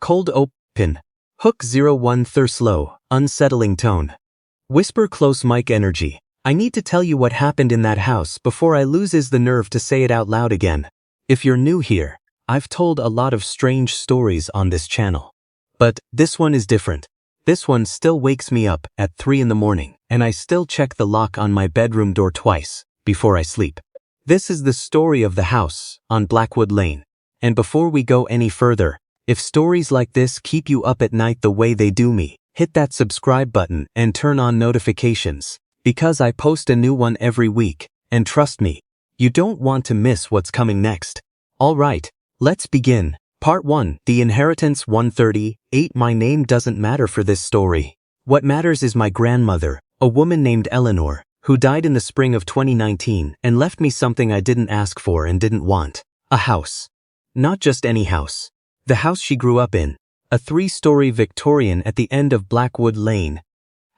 Cold open. Hook 01 slow, unsettling tone. Whisper close mic energy. I need to tell you what happened in that house before I loses the nerve to say it out loud again. If you're new here, I've told a lot of strange stories on this channel. But this one is different. This one still wakes me up at 3 in the morning, and I still check the lock on my bedroom door twice before I sleep. This is the story of the house on Blackwood Lane. And before we go any further, if stories like this keep you up at night the way they do me, hit that subscribe button and turn on notifications, because I post a new one every week, and trust me, you don't want to miss what's coming next. Alright, let's begin. Part 1, The Inheritance 138. My name doesn't matter for this story. What matters is my grandmother, a woman named Eleanor, who died in the spring of 2019 and left me something I didn't ask for and didn't want. A house. Not just any house. The house she grew up in. A 3-story Victorian at the end of Blackwood Lane.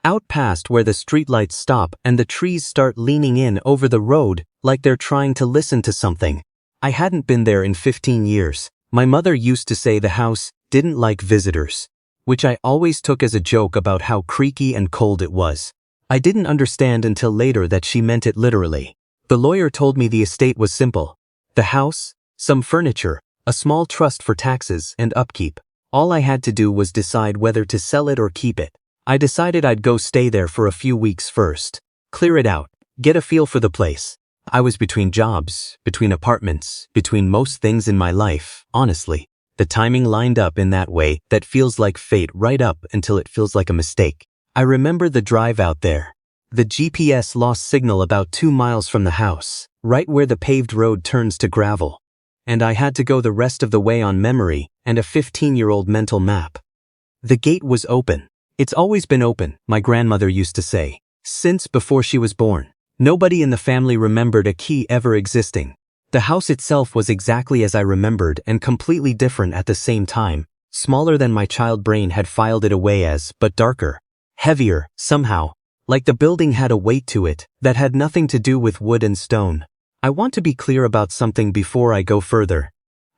Out past where the streetlights stop and the trees start leaning in over the road like they're trying to listen to something. I hadn't been there in 15 years. My mother used to say the house didn't like visitors, which I always took as a joke about how creaky and cold it was. I didn't understand until later that she meant it literally. The lawyer told me the estate was simple. The house, some furniture, a small trust for taxes and upkeep. All I had to do was decide whether to sell it or keep it. I decided I'd go stay there for a few weeks first. Clear it out. Get a feel for the place. I was between jobs, between apartments, between most things in my life, honestly. The timing lined up in that way that feels like fate right up until it feels like a mistake. I remember the drive out there. The GPS lost signal about 2 miles from the house, right where the paved road turns to gravel. And I had to go the rest of the way on memory and a 15-year-old mental map. The gate was open. It's always been open, my grandmother used to say, since before she was born. Nobody in the family remembered a key ever existing. The house itself was exactly as I remembered and completely different at the same time, smaller than my child brain had filed it away as, but darker, heavier, somehow, like the building had a weight to it that had nothing to do with wood and stone. I want to be clear about something before I go further.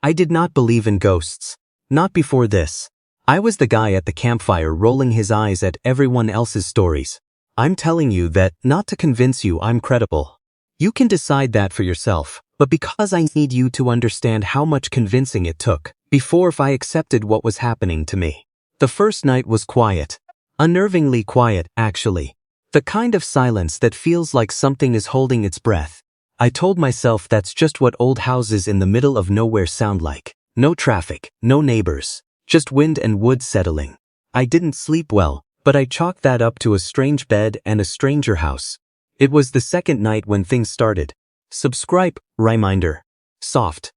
I did not believe in ghosts. Not before this. I was the guy at the campfire rolling his eyes at everyone else's stories. I'm telling you that not to convince you I'm credible. You can decide that for yourself, but because I need you to understand how much convincing it took before I accepted what was happening to me. The first night was quiet. Unnervingly quiet, actually. The kind of silence that feels like something is holding its breath. I told myself that's just what old houses in the middle of nowhere sound like. No traffic, no neighbors, just wind and wood settling. I didn't sleep well, but I chalked that up to a strange bed and a stranger house. It was the second night when things started. Subscribe, reminder. Soft.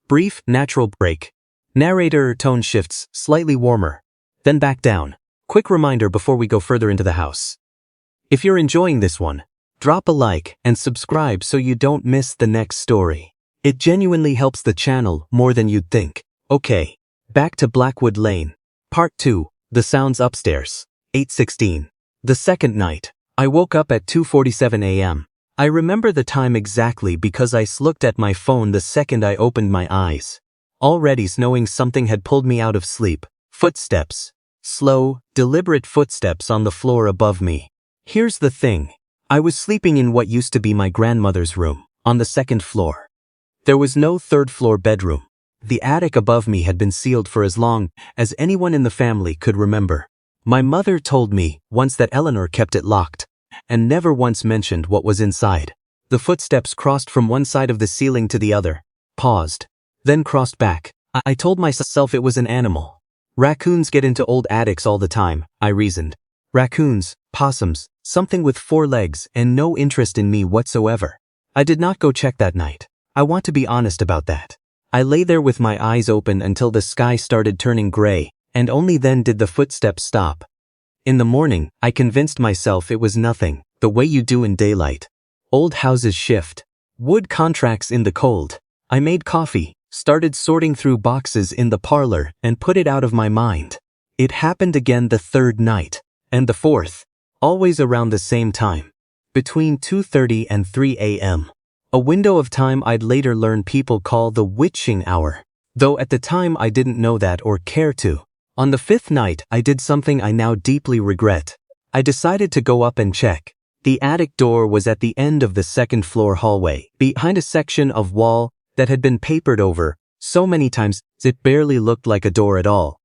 Brief, natural break. Narrator tone shifts, slightly warmer. Then back down. Quick reminder before we go further into the house. If you're enjoying this one, drop a like and subscribe so you don't miss the next story. It genuinely helps the channel more than you'd think. Okay, back to Blackwood Lane. Part 2, The Sounds Upstairs. 8:16. The second night. I woke up at 2:47 a.m. I remember the time exactly because I looked at my phone the second I opened my eyes. Already knowing something had pulled me out of sleep. Footsteps. Slow, deliberate footsteps on the floor above me. Here's the thing. I was sleeping in what used to be my grandmother's room, on the 2nd floor. There was no 3rd-floor bedroom. The attic above me had been sealed for as long as anyone in the family could remember. My mother told me once that Eleanor kept it locked, and never once mentioned what was inside. The footsteps crossed from one side of the ceiling to the other, paused, then crossed back. I told myself it was an animal. Raccoons get into old attics all the time, I reasoned. Raccoons, possums, something with 4 legs and no interest in me whatsoever. I did not go check that night. I want to be honest about that. I lay there with my eyes open until the sky started turning gray, and only then did the footsteps stop. In the morning, I convinced myself it was nothing, the way you do in daylight. Old houses shift. Wood contracts in the cold. I made coffee, started sorting through boxes in the parlor, and put it out of my mind. It happened again the 3rd night, and the 4th, always around the same time, between 2:30 and 3 a.m. A window of time I'd later learn people call the witching hour, though at the time I didn't know that or care to. On the fifth night, I did something I now deeply regret. I decided to go up and check. The attic door was at the end of the second-floor hallway, behind a section of wall that had been papered over so many times it barely looked like a door at all.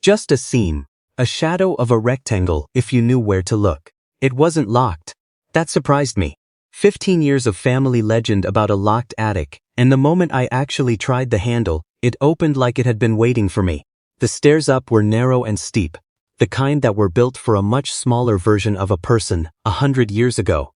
Just a seam, a shadow of a rectangle if you knew where to look. It wasn't locked. That surprised me. 15 years of family legend about a locked attic, and the moment I actually tried the handle, it opened like it had been waiting for me. The stairs up were narrow and steep, the kind that were built for a much smaller version of a person 100 years ago.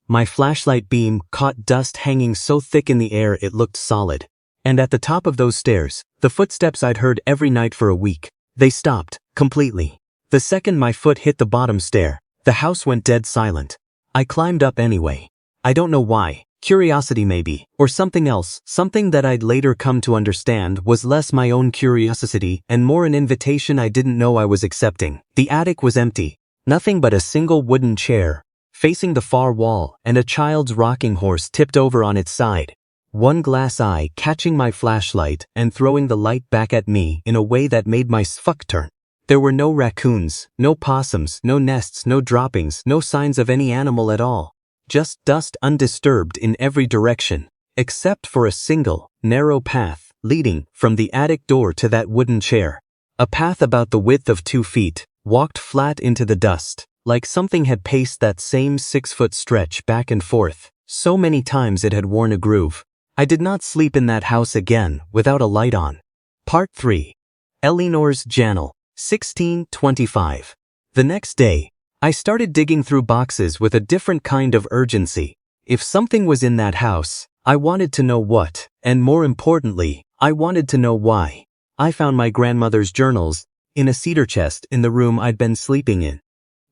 My flashlight beam caught dust hanging so thick in the air it looked solid. And at the top of those stairs, the footsteps I'd heard every night for a week, they stopped, completely. The second my foot hit the bottom stair, the house went dead silent. I climbed up anyway. I don't know why, curiosity maybe, or something else, something that I'd later come to understand was less my own curiosity and more an invitation I didn't know I was accepting. The attic was empty, nothing but a single wooden chair, facing the far wall, and a child's rocking horse tipped over on its side. One glass eye catching my flashlight and throwing the light back at me in a way that made my sfuck turn. There were no raccoons, no possums, no nests, no droppings, no signs of any animal at all. Just dust undisturbed in every direction, except for a single, narrow path leading from the attic door to that wooden chair. A path about the width of 2 feet, walked flat into the dust, like something had paced that same 6-foot stretch back and forth, so many times it had worn a groove. I did not sleep in that house again without a light on. Part 3. Eleanor's Journal, 1625. The next day, I started digging through boxes with a different kind of urgency. If something was in that house, I wanted to know what, and more importantly, I wanted to know why. I found my grandmother's journals in a cedar chest in the room I'd been sleeping in,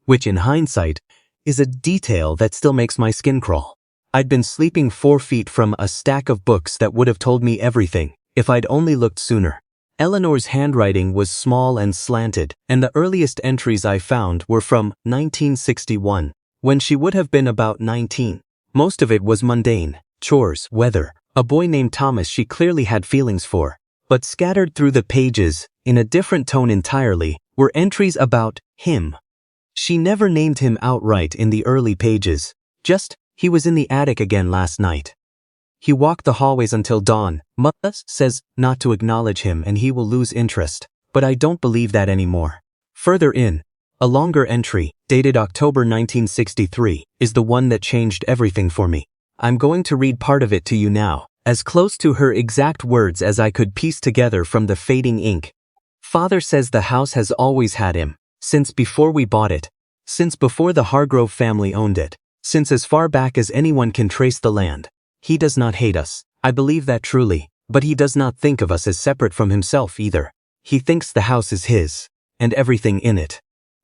which in hindsight is a detail that still makes my skin crawl. I'd been sleeping 4 feet from a stack of books that would have told me everything if I'd only looked sooner. Eleanor's handwriting was small and slanted, and the earliest entries I found were from 1961, when she would have been about 19. Most of it was mundane, chores, weather, a boy named Thomas she clearly had feelings for. But scattered through the pages, in a different tone entirely, were entries about him. She never named him outright in the early pages, just, he was in the attic again last night. He walked the hallways until dawn. Mother says not to acknowledge him and he will lose interest, but I don't believe that anymore. Further in, a longer entry, dated October 1963, is the one that changed everything for me. I'm going to read part of it to you now, as close to her exact words as I could piece together from the fading ink. Father says the house has always had him, since before we bought it, since before the Hargrove family owned it, since as far back as anyone can trace the land. He does not hate us, I believe that truly, but he does not think of us as separate from himself either. He thinks the house is his, and everything in it,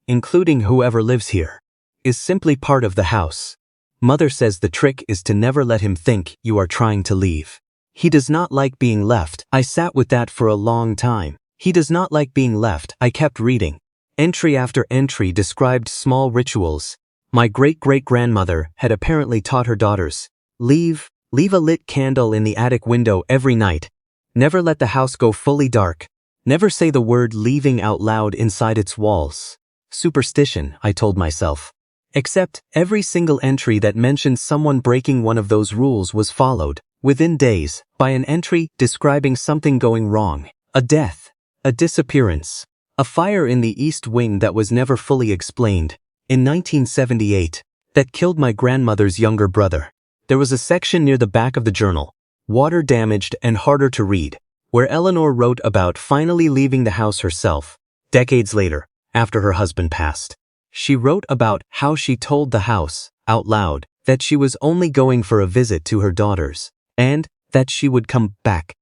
including whoever lives here, is simply part of the house. Mother says the trick is to never let him think you are trying to leave. He does not like being left. I sat with that for a long time. He does not like being left. I kept reading. Entry after entry described small rituals my great-great-grandmother had apparently taught her daughters. Leave a lit candle in the attic window every night. Never let the house go fully dark. Never say the word leaving out loud inside its walls. Superstition, I told myself. Except every single entry that mentioned someone breaking one of those rules was followed, within days, by an entry describing something going wrong. A death. A disappearance. A fire in the East Wing that was never fully explained. In 1978, that killed my grandmother's younger brother. There was a section near the back of the journal, water damaged and harder to read, where Eleanor wrote about finally leaving the house herself, decades later, after her husband passed. She wrote about how she told the house, out loud, that she was only going for a visit to her daughters, and that she would come back.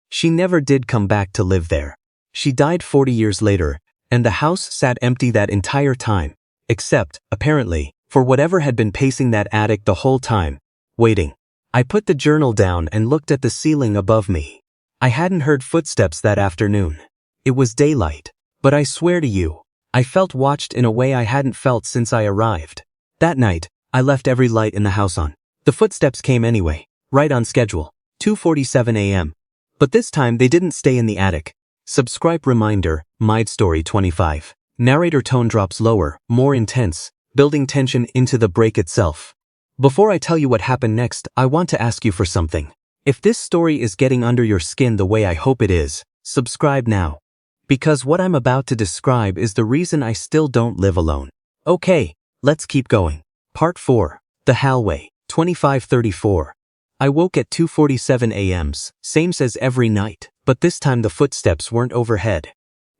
She never did come back to live there. She died 40 years later, and the house sat empty that entire time, except, apparently, for whatever had been pacing that attic the whole time, waiting. I put the journal down and looked at the ceiling above me. I hadn't heard footsteps that afternoon. It was daylight, but I swear to you, I felt watched in a way I hadn't felt since I arrived. That night, I left every light in the house on. The footsteps came anyway, right on schedule, 2:47 a.m. But this time they didn't stay in the attic. Subscribe reminder, Mide Story 25. Narrator tone drops lower, more intense, building tension into the break itself. Before I tell you what happened next, I want to ask you for something. If this story is getting under your skin the way I hope it is, subscribe now. Because what I'm about to describe is the reason I still don't live alone. Okay, let's keep going. Part 4. The Hallway, 2534. I woke at 2:47 a.m., same as every night, but this time the footsteps weren't overhead.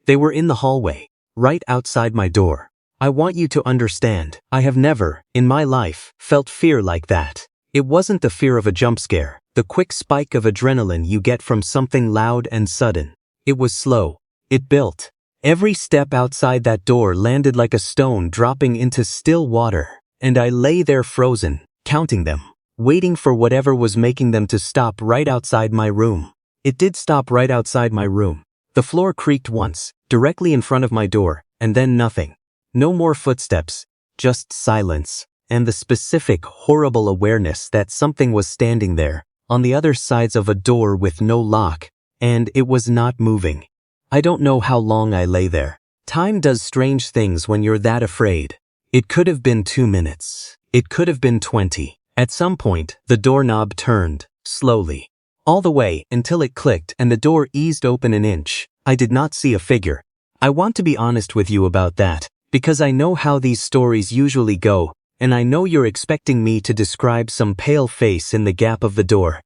They were in the hallway, right outside my door. I want you to understand, I have never, in my life, felt fear like that. It wasn't the fear of a jump scare, the quick spike of adrenaline you get from something loud and sudden. It was slow. It built. Every step outside that door landed like a stone dropping into still water, and I lay there frozen, counting them, waiting for whatever was making them to stop right outside my room. It did stop right outside my room. The floor creaked once, directly in front of my door, and then nothing. No more footsteps, just silence, and the specific, horrible awareness that something was standing there, on the other sides of a door with no lock, and it was not moving. I don't know how long I lay there. Time does strange things when you're that afraid. It could have been 2 minutes. It could have been 20. At some point, the doorknob turned, slowly. All the way until it clicked and the door eased open an inch. I did not see a figure. I want to be honest with you about that, because I know how these stories usually go, and I know you're expecting me to describe some pale face in the gap of the door.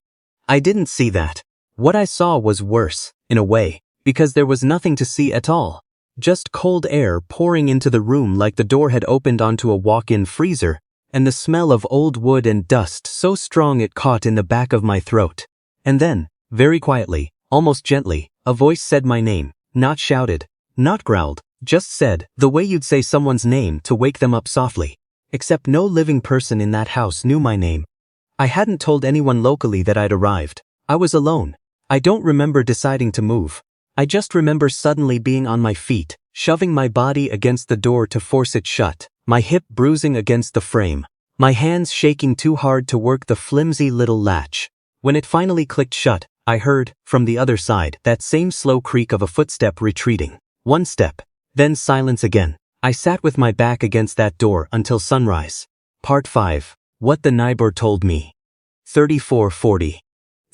I didn't see that. What I saw was worse, in a way, because there was nothing to see at all. Just cold air pouring into the room like the door had opened onto a walk-in freezer, and the smell of old wood and dust so strong it caught in the back of my throat. And then, very quietly, almost gently, a voice said my name, not shouted, not growled, just said, the way you'd say someone's name to wake them up softly. Except no living person in that house knew my name. I hadn't told anyone locally that I'd arrived. I was alone. I don't remember deciding to move. I just remember suddenly being on my feet, shoving my body against the door to force it shut, my hip bruising against the frame, my hands shaking too hard to work the flimsy little latch. When it finally clicked shut, I heard, from the other side, that same slow creak of a footstep retreating. One step, then silence again. I sat with my back against that door until sunrise. Part 5. What the neighbor told me. 3440.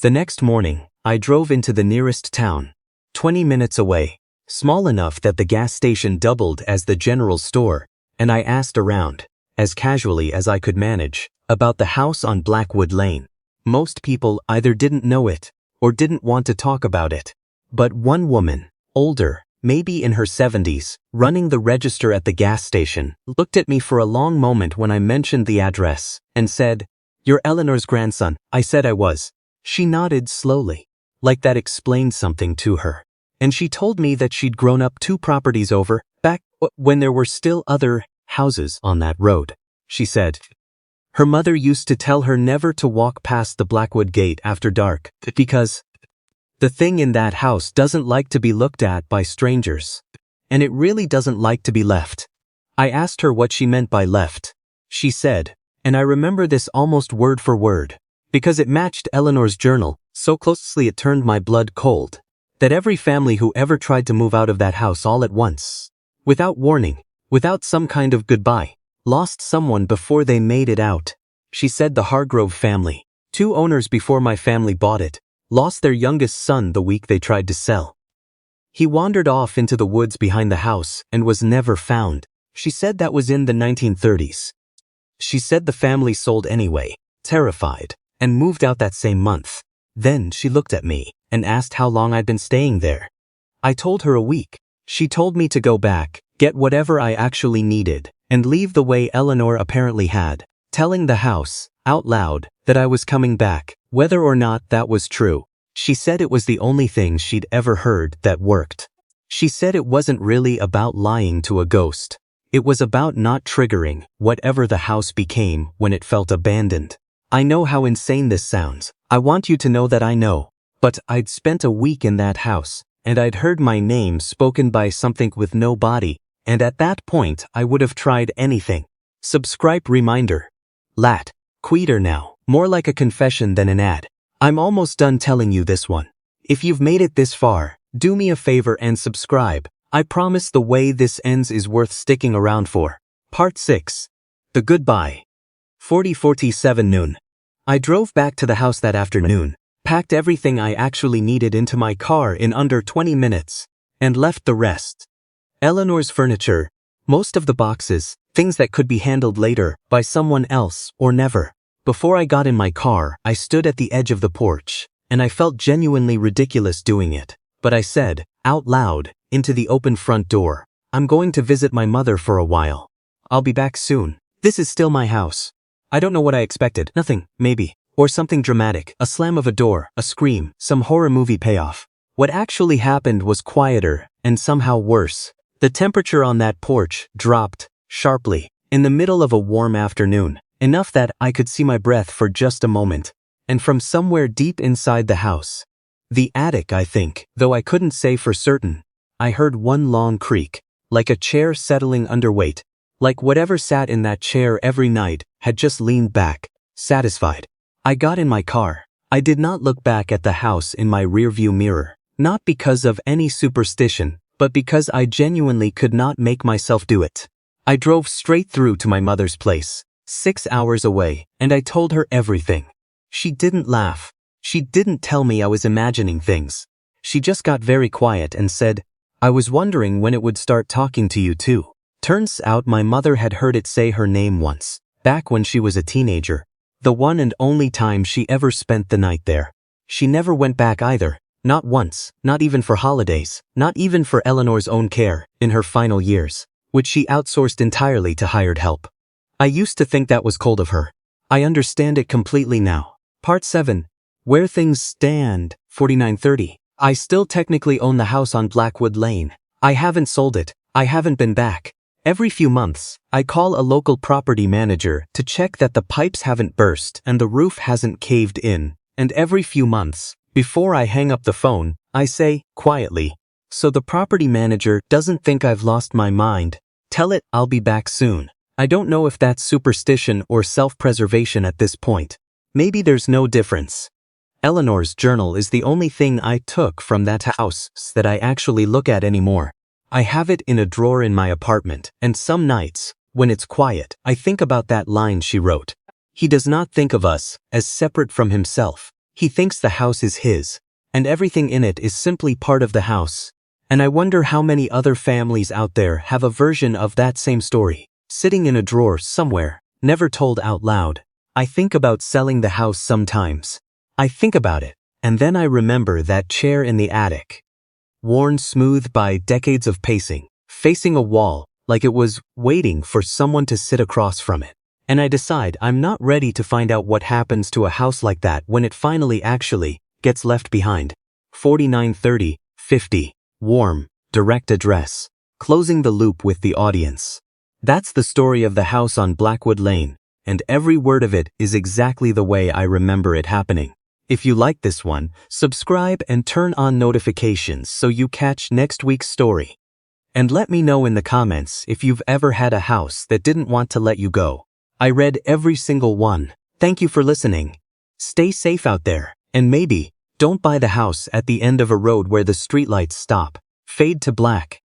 The next morning, I drove into the nearest town, 20 minutes away, small enough that the gas station doubled as the general store, and I asked around, as casually as I could manage, about the house on Blackwood Lane. Most people either didn't know it, or didn't want to talk about it. But one woman, older, maybe in her 70s, running the register at the gas station, looked at me for a long moment when I mentioned the address, and said, "You're Eleanor's grandson." I said I was. She nodded slowly, like that explained something to her. And she told me that she'd grown up 2 properties over, back when there were still other houses on that road. She said her mother used to tell her never to walk past the Blackwood gate after dark, because the thing in that house doesn't like to be looked at by strangers. And it really doesn't like to be left. I asked her what she meant by left. She said, and I remember this almost word for word, because it matched Eleanor's journal so closely it turned my blood cold, that every family who ever tried to move out of that house all at once, without warning, without some kind of goodbye, lost someone before they made it out. She said the Hargrove family, 2 owners before my family bought it, lost their youngest son the week they tried to sell. He wandered off into the woods behind the house and was never found. She said that was in the 1930s. She said the family sold anyway, terrified, and moved out that same month. Then she looked at me and asked how long I'd been staying there. I told her a week. She told me to go back, get whatever I actually needed, and leave the way Eleanor apparently had, telling the house, out loud, that I was coming back, whether or not that was true. She said it was the only thing she'd ever heard that worked. She said it wasn't really about lying to a ghost. It was about not triggering whatever the house became when it felt abandoned. I know how insane this sounds. I want you to know that I know. But I'd spent a week in that house, and I'd heard my name spoken by something with no body, and at that point I would have tried anything. Subscribe reminder. Lat. Queeter now. More like a confession than an ad. I'm almost done telling you this one. If you've made it this far, Do me a favor and subscribe. I promise the way this ends is worth sticking around for. Part 6. The Goodbye. 40:47 noon. I drove back to the house that afternoon, packed everything I actually needed into my car in under 20 minutes, and left the rest. Eleanor's furniture, most of the boxes, things that could be handled later by someone else or never. Before I got in my car, I stood at the edge of the porch, and I felt genuinely ridiculous doing it. But I said, out loud, into the open front door, I'm going to visit my mother for a while. I'll be back soon. This is still my house. I don't know what I expected. Nothing, maybe. Or something dramatic. A slam of a door, a scream, some horror movie payoff. What actually happened was quieter, and somehow worse. The temperature on that porch dropped sharply in the middle of a warm afternoon, enough that I could see my breath for just a moment. And from somewhere deep inside the house, the attic I think, though I couldn't say for certain, I heard one long creak, like a chair settling under weight, like whatever sat in that chair every night had just leaned back, satisfied. I got in my car. I did not look back at the house in my rearview mirror, not because of any superstition, but because I genuinely could not make myself do it. I drove straight through to my mother's place, 6 hours away, and I told her everything. She didn't laugh. She didn't tell me I was imagining things. She just got very quiet and said, I was wondering when it would start talking to you too. Turns out my mother had heard it say her name once, back when she was a teenager. The one and only time she ever spent the night there. She never went back either. Not once, not even for holidays, not even for Eleanor's own care, in her final years, which she outsourced entirely to hired help. I used to think that was cold of her. I understand it completely now. Part 7. Where things stand. 49:30. I still technically own the house on Blackwood Lane. I haven't sold it. I haven't been back. Every few months, I call a local property manager to check that the pipes haven't burst and the roof hasn't caved in. And every few months, before I hang up the phone, I say, quietly, so the property manager doesn't think I've lost my mind, tell it I'll be back soon. I don't know if that's superstition or self-preservation at this point. Maybe there's no difference. Eleanor's journal is the only thing I took from that house that I actually look at anymore. I have it in a drawer in my apartment, and some nights, when it's quiet, I think about that line she wrote. He does not think of us as separate from himself. He thinks the house is his, and everything in it is simply part of the house. And I wonder how many other families out there have a version of that same story, sitting in a drawer somewhere, never told out loud. I think about selling the house sometimes. I think about it, and then I remember that chair in the attic, worn smooth by decades of pacing, facing a wall, like it was waiting for someone to sit across from it. And I decide I'm not ready to find out what happens to a house like that when it finally actually gets left behind. 49:30, 50. Warm, direct address. Closing the loop with the audience. That's the story of the house on Blackwood Lane, and every word of it is exactly the way I remember it happening. If you like this one, subscribe and turn on notifications so you catch next week's story. And let me know in the comments if you've ever had a house that didn't want to let you go. I read every single one. Thank you for listening. Stay safe out there, and maybe, don't buy the house at the end of a road where the streetlights stop, fade to black,